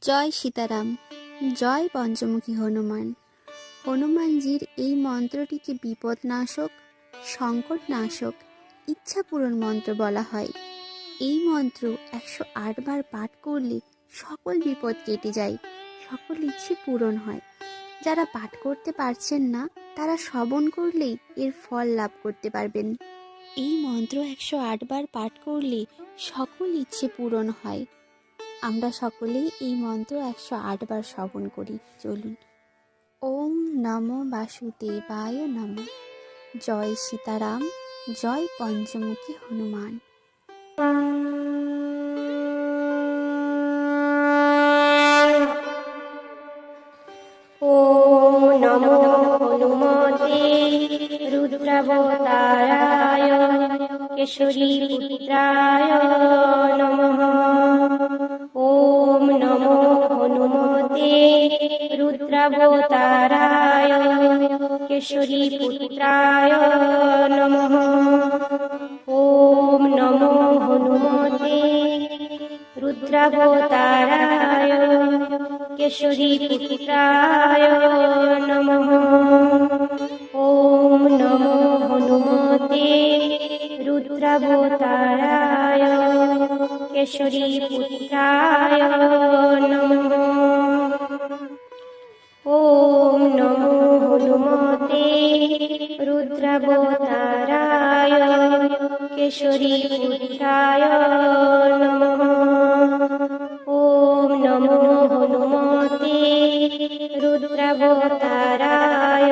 জয় সীতারাম, জয় পঞ্চমুখী হনুমান। হনুমানজির এই মন্ত্রটিকে বিপদনাশক, সংকটনাশক, ইচ্ছাপূরণ মন্ত্র বলা হয়। এই মন্ত্র 108 বার পাঠ করলে সকল বিপদ কেটে যায়, সকল ইচ্ছে পূরণ হয়। যারা পাঠ করতে পারছেন না তারা শ্রবণ করলেই এর ফল লাভ করতে পারবেন। এই মন্ত্র 108 বার পাঠ করলে সকল ইচ্ছে পূরণ হয়। আমরা সকলেই এই মন্ত্র 108 বার শ্রবণ করি। চলুন। ওম নমো বাসুদেবায় নমঃ। জয় সীতারাম, জয় পঞ্চমুখী হনুমান। ওম নমো হনুমতে রুদ্রাবতারায় কেশরী পুত্রায় নমঃ। ওম নমো হনুমতে রুদ্রাবতারায় কেশরী পুত্রায় নমঃ। ওম নমো হনুমতে রুদ্রাবতারায় কেশরী পুত্রায় নমঃ। ওম নমো হনুমতে রুদ্রাবতারায় কেশরী পুত্রায় নমঃ। ওম নমো হনুমতে রুদ্রাবতারায় কেশরী পুত্রায় নমঃ। ওম নমো হনুমতে রুদ্রাবতারায়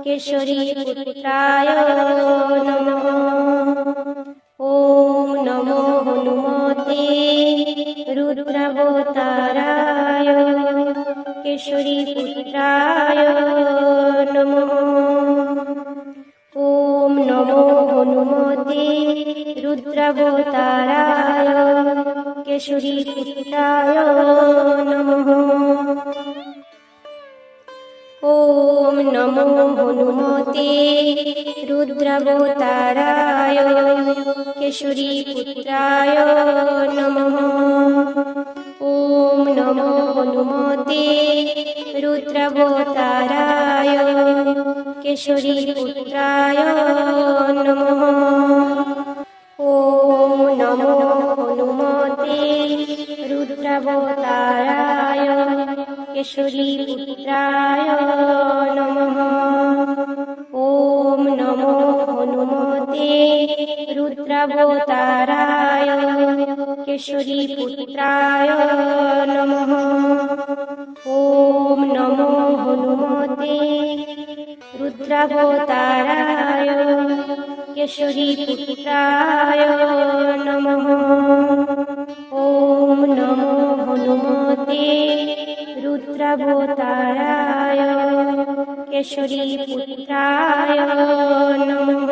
কেশরী পুত্রায় নমঃ। ওম নমো হনুমতে রুদ্রাবতারায় কেশরী পুত্রায় নমঃ। ওম নমো হনুমতে রুদ্রাবতারায় কেশরী পুত্রায় নমঃ। ওম নমো হনুমতে রুদ্রাবতারায় কেশরী পুত্রায় নমঃ। ওম নমো হনুমতে রুদ্রাবতারায় কেশরী পুত্রায় নমঃ। ওম নমো হনুমতে রুদ্রাবতারায় কেশরী পুত্রায় নমঃ। ওম নমো হনুমতে রুদ্রাবতারায় কেশরী পুত্রায় নমঃ। ওম নমো হনুমতে রুদ্রাবতারায় কেশরী পুত্রায় নমঃ। ওম নমো হনুমতে রুদ্রাবতারায় কেশরী পুত্রায় নমঃ।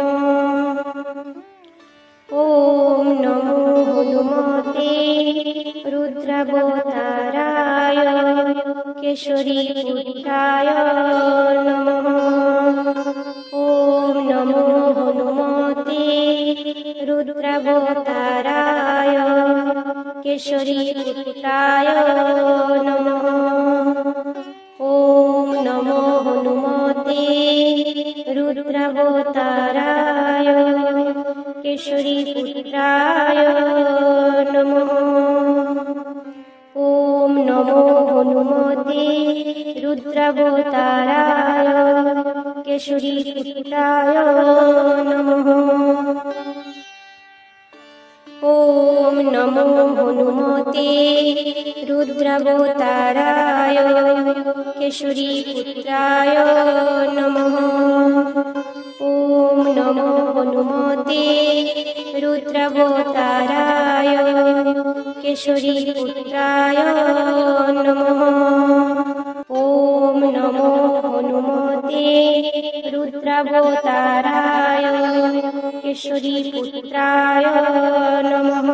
ওম নমো হনুমতে রুদ্রাবতারায় কেশরী পুত্রায় নমঃ। ওম নমো হনুমতে রুদ্রাবতারায় কেশরী পুত্রায় নমঃ। ওম নমো হনুমতে রুদ্রাবতারায় কেশরী পুত্রায় নমঃ। ওম নমো হনুমতে রুদ্রাবতারায় কেশরী পুত্রায় নমঃ। ওম নমো হনুমতে রুদ্রাবতারায় কেশরী পুত্রায় নমঃ। ওম নমো হনুমতে রুদ্রাবতারায় কেশরী পুত্রায় নমঃ। ওম নমো হনুমতে রুদ্রাবতারায় কেশরী পুত্রায় নমঃ।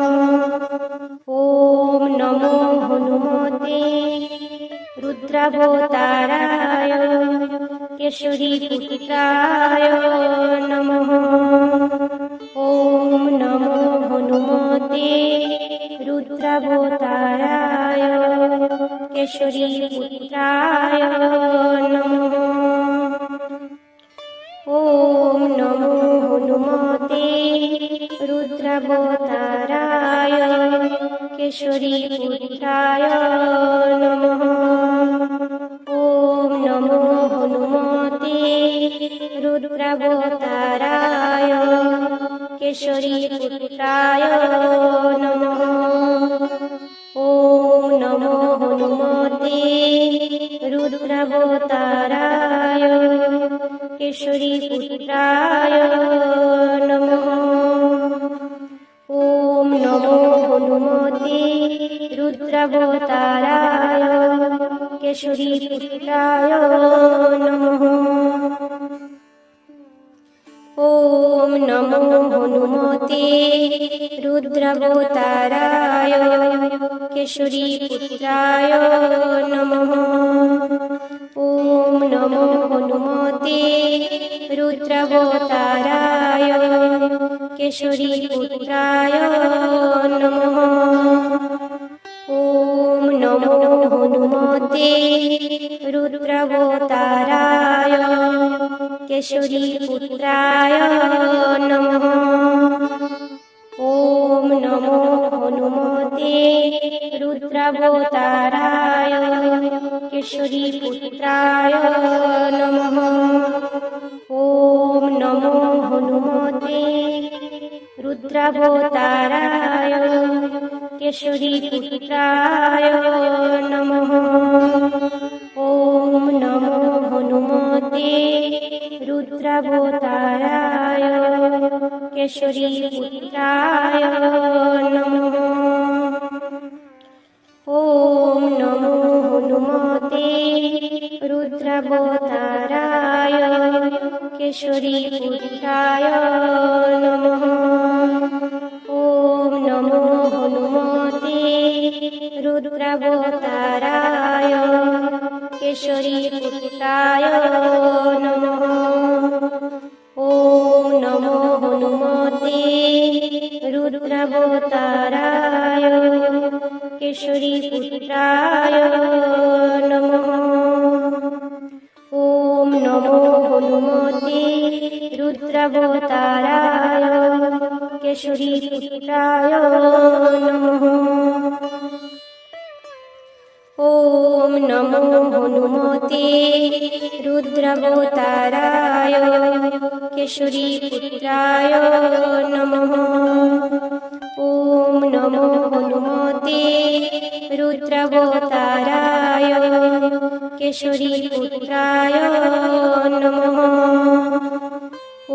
ওম নমো হনুমতে রুদ্রাবতারায় কেশরী পুত্রায় নমঃ। ওম নমো হনুমতে রুদ্রাবতারায় केशरीपुत्राय नमः। ॐ नमो हनुमते रुद्रावताराय केशरीपुत्राय नमः। ॐ नमो हनुमते रुद्रावताराय केशरीपुत्राय नमः। ॐ नमो हनुमते रुद्रावताराय केशरीपुत्राय नमः। ॐ नमो हनुमते रुद्रावताराय केशरीपुत्राय नमः। ॐ नमो हनुमते रुद्रावताराय केशरीपुत्राय नमः। ॐ नमो हनुमते रुद्रावताराय केशरीपुत्राय नमः। ॐ नमो हनुमते रुद्रावताराय केशरीपुत्राय नमः। ॐ नमो हनुमते रुद्रावताराय केशरीपुत्राय नमः। ॐ नमो हनुमते रुद्रावताराय केशरीपुत्राय नमः। ॐ नमो हनुमते रुद्रावताराय केशरीपुत्राय नमः। ॐ नमो हनुमते रुद्रावताराय केशरीपुत्राय नमः। ॐ नमो हनुमते रुद्रावताराय केशरीपुत्राय नमः। ॐ नमो हनुमते रुद्रावताराय केशरीपुत्राय नमः। ॐ नमो हनुमते रुद्रावताराय केशरीपुत्राय नमः। ॐ नमो हनुमते रुद्रावताराय केशरीपुत्राय नमः। ॐ नमो हनुमते रुद्रावताराय केशरीपुत्राय नमः। ॐ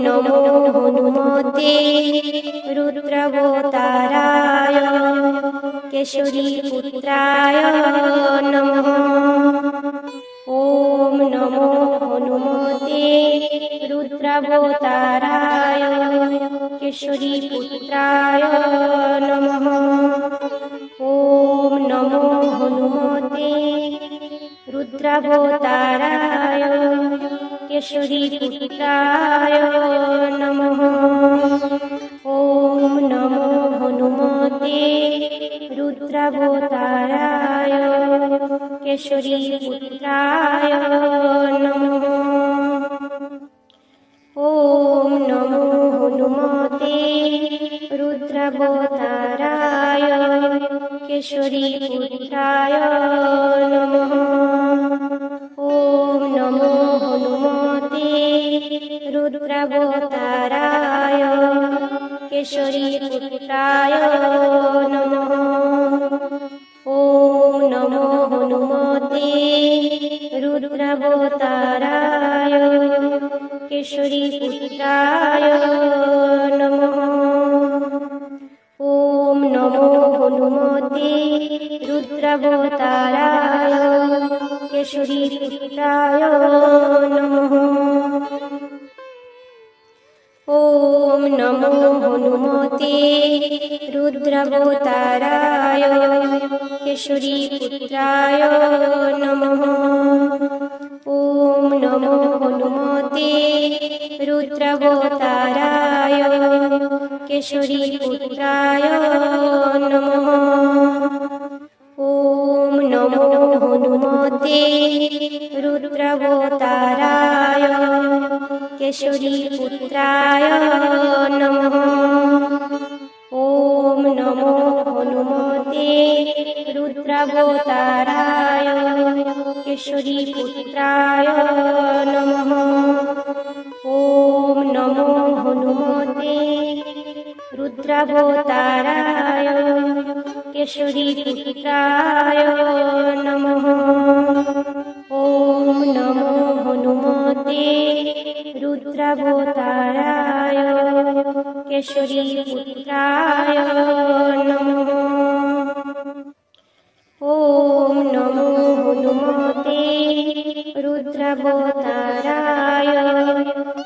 नमो हनुमते रुद्रावताराय केशरीपुत्राय नमः। ॐ नमो हनुमते रुद्रावताराय केशरीपुत्राय नमः। ॐ नमो हनुमते रुद्रावताराय केशरीपुत्राय नमः। ॐ नमो हनुमते रुद्रावताराय केशरीपुत्राय नमः। ॐ नमो हनुमते रुद्रावताराय केशरीपुत्राय नमः। ॐ नमो हनुमते रुद्रावताराय केशरीपुत्राय नमः। ॐ नमो हनुमते रुद्रावताराय केशरीपुत्राय नमः। ॐ नमो हनुमते रुद्रावताराय केशरीपुत्राय नमः। ॐ नमो हनुमते रुद्रावताराय केशरीपुत्राय नमः। ॐ नमो हनुमते रुद्रावताराय केशरीपुत्राय नमः। ॐ নমো হনুমতে রুদ্রাবতারায় কেশরী পুত্রায় নমঃ। ওম নমো হনুমতে রুদ্রাবতারায় কেশরী পুত্রায় নমঃ। ওম নমো হনুমতে রুদ্রাবতারায় কেশরী পুত্রায় নমঃ। ওম নমো হনুমতে রুদ্রাবতারায় কেশরী পুত্রায় নমঃ। ওম নমো হনুমতে রুদ্রাবতারায়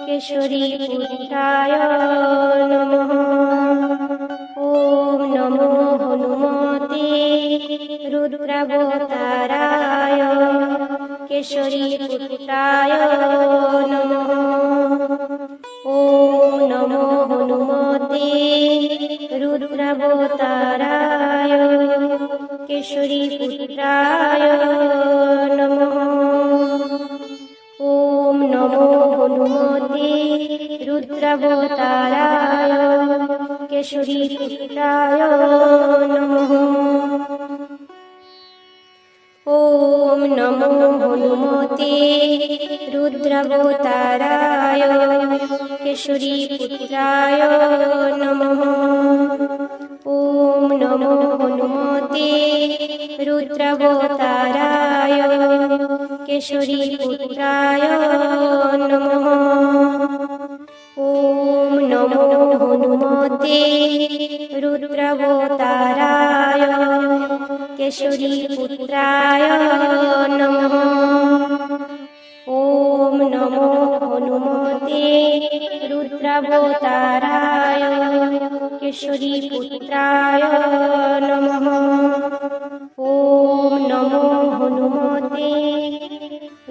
কেশরী পুত্রায় নমঃ। ওম নমো হনুমতে রুদ্রাবতারায় কেশরী পুত্রায় নমঃ। ওম নমো হনুমতে রুদ্রাবতারায় কেশরী পুত্রায় নমঃ। ওম নমো হনুমতে রুদ্রাবতারায় কেশরী পুত্রায় নমঃ। ওম নমো হনুমতে রুদ্রাবতারায় কেশরী পুত্রায় নমঃ। ওম নমো হনুমতে রুদ্রাবতারায় কেশরী পুত্রায় নমঃ। ওম নমো হনুমতে রুদ্রাবতারায় কেশরী পুত্রায় নমঃ। ওম নমো হনুমতে রুদ্রাবতারায় কেশরী পুত্রায় নমঃ। ওম নমো হনুমতে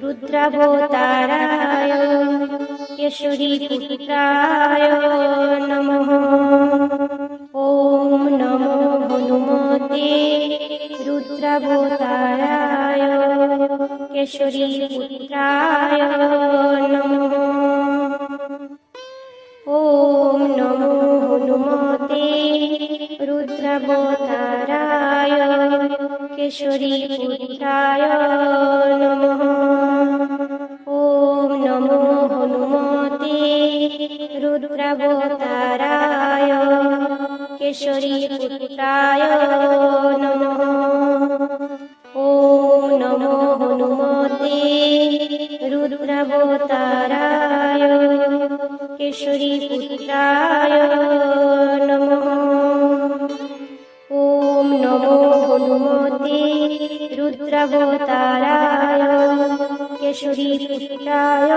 রুদ্রাবতারায় কেশরী পুত্রায় নমঃ। ওম নমো হনুমতে রুদ্রাবতারায় কেশরী পুত্রায় নমঃ। ওম নমো হনুমতে রুদ্রাবতারায় কেশরী পুত্রায় নমঃ। ওম নমো হনুমতে রুদ্রাবতারায় কেশরী পুত্রায় নমঃ। ওম নমো হনুমতে রুদ্রাবতারায় কেশরী পুত্রায় নমঃ। ওম নমো হনুমতে রুদ্রাবতারায় কেশরী পুত্রায়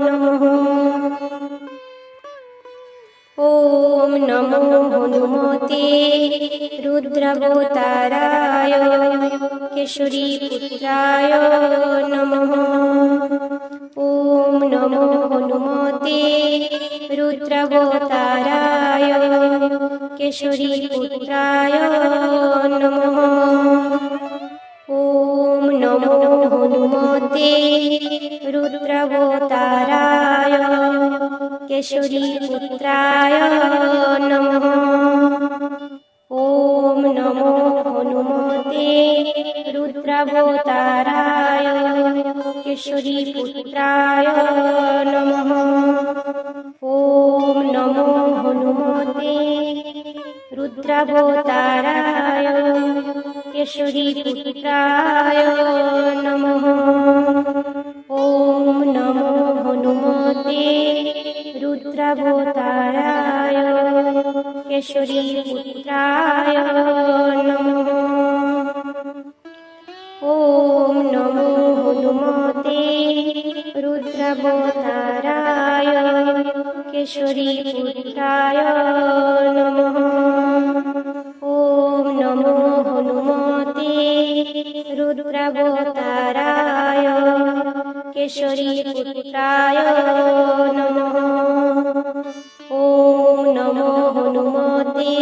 নমঃ। ওম নমো হনুমতে রুদ্রাবতারায় কেশরী পুত্রায় নমঃ। ওম নমো হনুমতে রুদ্রাবতারায় কেশরী পুত্রায় নমঃ। ওম নমো হনুমতে রুদ্রাবতারায় কেশরী পুত্রায় নমঃ। ওম নমো হনুমতে রুদ্রাবতারায় কেশরী পুত্রায় নমঃ। ওম নমো হনুমতে রুদ্রাবতারায় কেশরী পুত্রায় নমঃ। ওম নমো হনুমতে রুদ্রাবতারায় কেশরী পুত্রায় নমঃ। ওম নমো হনুমতে রুদ্রাবতারায় কেশরী পুত্রায় নমঃ। ওম নমো হনুমতে রুদ্রাবতারায় কেশরী পুত্রায় নমঃ। ওম নমো হনুমতে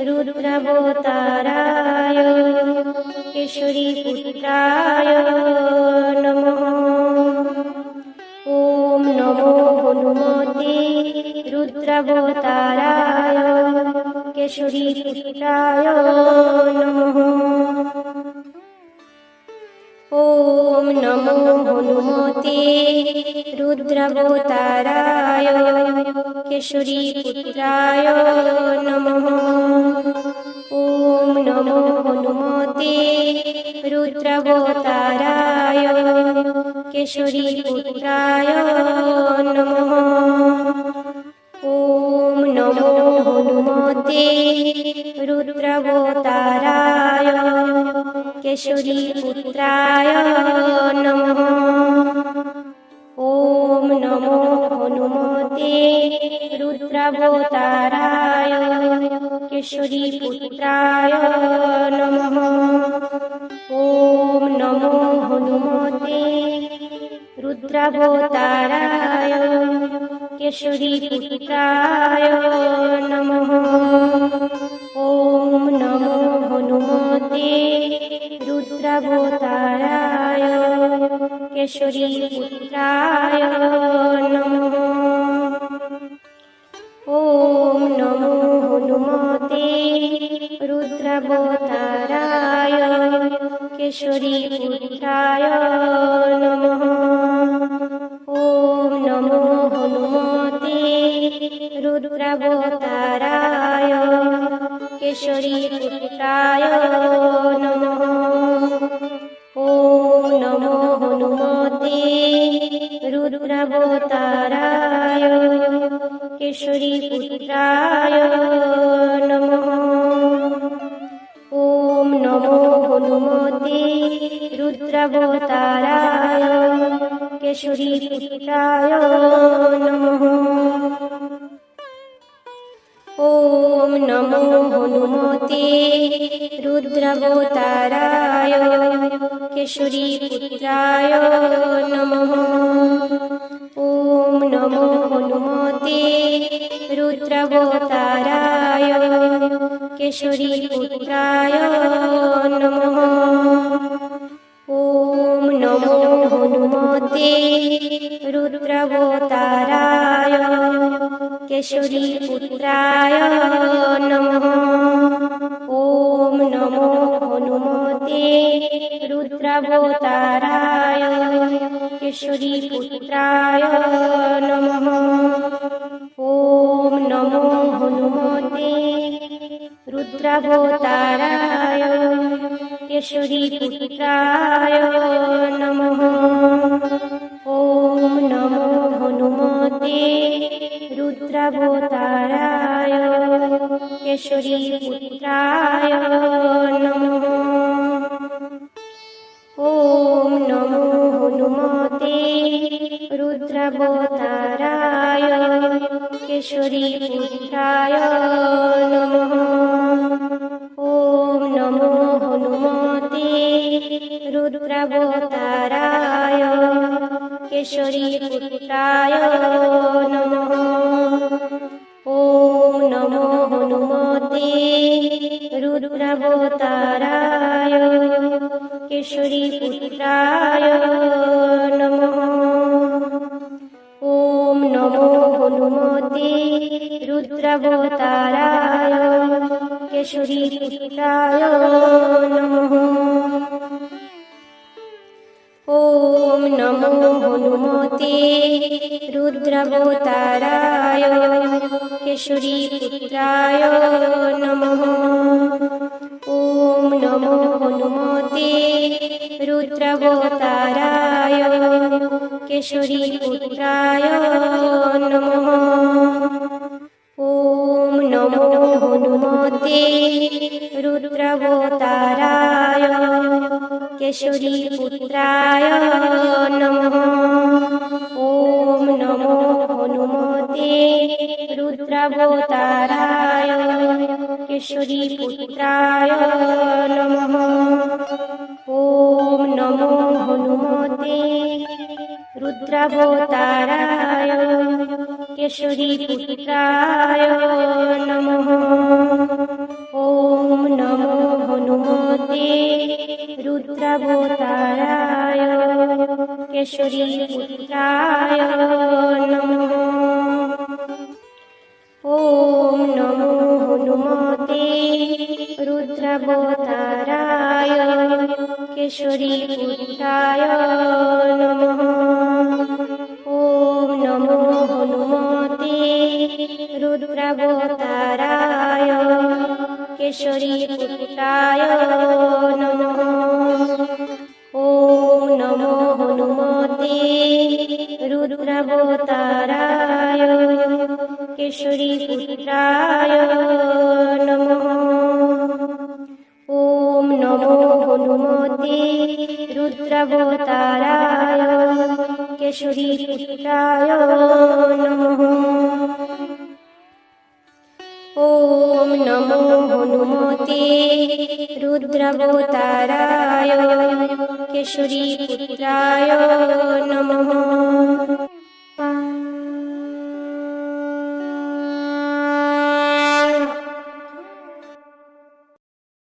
রুদ্রাবতারায় केशरीपुत्राय नमः। ॐ नमो हनुमते रुद्रावताराय केशरीपुत्राय नमः। ॐ नमो हनुमते रुद्रावताराय केशरीपुत्राय नमः। ॐ नमो हनुमते रुद्रावताराय केशरीपुत्राय नमः। ॐ नमो हनुमते रुद्रावताराय केशरीपुत्राय नमः। ॐ नमो हनुमते रुद्रावताराय केशरीपुत्राय नमः। ॐ नमो हनुमते रुद्रावताराय केशरीपुत्राय नमः। ॐ नमो हनुमते रुद्रावताराय केशरीपुत्राय नमः। ॐ नमो हनुमते रुद्रावताराय केशरीपुत्राय नमः। ॐ नमो हनुमते रुद्रावताराय केशरीपुत्राय नमः। ॐ नमो हनुमते रुद्रावताराय केशरीपुत्राय नमः। ॐ नमो हनुमते रुद्रावताराय केशरीपुत्राय नमः। ॐ नमो हनुमते रुद्रावताराय केशरीपुत्राय नमः। ॐ नमो हनुमते रुद्रावताराय केशरीपुत्राय नमः। ॐ नमो हनुमते रुद्रावताराय केशरीपुत्राय नमः। ॐ नमो हनुमते रुद्रावताराय केशरीपुत्राय नमः। ॐ नमो हनुमते रुद्रावताराय केशरीपुत्राय नमः। ॐ नमो हनुमते रुद्रावताराय केशरीपुत्राय नमः। ॐ नमो हनुमते रुद्रावताराय केशरीपुत्राय नमः। ॐ नमो हनुमते रुद्रावताराय केशरीपुत्राय नमः। ॐ नमो हनुमते रुद्रावताराय केशरीपुत्राय नमः। ॐ नमो हनुमते रुद्रावताराय केशरीपुत्राय नमः। ॐ नमो हनुमते रुद्रावताराय केशरीपुत्राय नमः। ॐ नमो हनुमते रुद्रावताराय केशरीपुत्राय नमः। ॐ नमो हनुमते रुद्रावताराय केशरीपुत्राय नमः। ॐ नमो हनुमते रुद्रावताराय केशरीपुत्राय नमः। ॐ नमो हनुमते रुद्रावताराय केशरीपुत्राय नमः। ॐ नमो हनुमते केशरीपुत्राय नमः। ॐ नमो हनुमते रुद्रावताराय केशरीपुत्राय नमः। ॐ नमो हनुमते रुद्रावताराय केशरीपुत्राय नमः। ॐ नमो हनुमते रुद्रावताराय केशरीपुत्राय नमः। ॐ नमो हनुमते रुद्रावताराय केशरीपुत्राय नमः। ॐ नमो हनुमते रुद्रावताराय केशरीपुत्राय नमः।